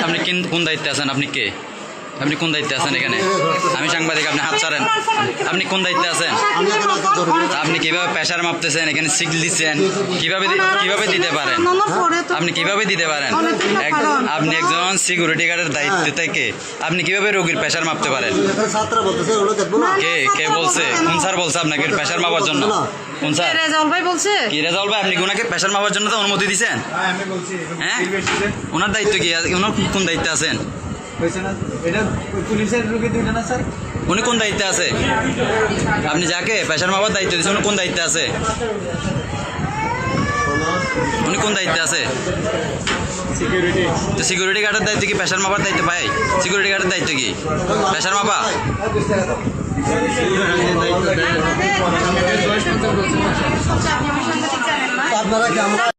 আপনি কোন দায়িত্বে আছেন? আপনি কে? আপনি কোন দায়িত্বে আছেন এখানে? আমি সাংবাদিক, আপনি হাত ছাড়েন। আপনি কোন দায়িত্বে আছেন? আপনি কিভাবে প্রেসার মাপতেছেন? এখানে সিগল দিচ্ছেন, কিভাবে দিতে পারেন? আপনি কিভাবে দিতে পারেন? আপনি একজন সিকিউরিটি গার্ডের দায়িত্বে থেকে আপনি কিভাবে রোগীর প্রেসার মাপতে পারেন? কে বলছে? কোন স্যার বলছে আপনাকে প্রেসার মাপার জন্য? কোন স্যার? রেজাউল ভাই বলছে। কি রেজাউল ভাই? আপনি ওনাকে প্রেসার মাপার জন্য তো অনুমতি দিয়েছেন? হ্যাঁ, ওনার দায়িত্ব কি? ওনার কোন দায়িত্বে আছেন? উনি কোন দায়িত্বে আছে? আপনি যাকে প্রেসার মাপার দায়িত্ব দিচ্ছেন উনি কোন দায়িত্বে আছে? উনি কোন দায়িত্বে আছে? তো সিকিউরিটি গার্ডের দায়িত্ব কি প্রেসার মাপার দায়িত্ব পাই? সিকিউরিটি গার্ডের দায়িত্ব কি প্রেসার মাপা? আপনারা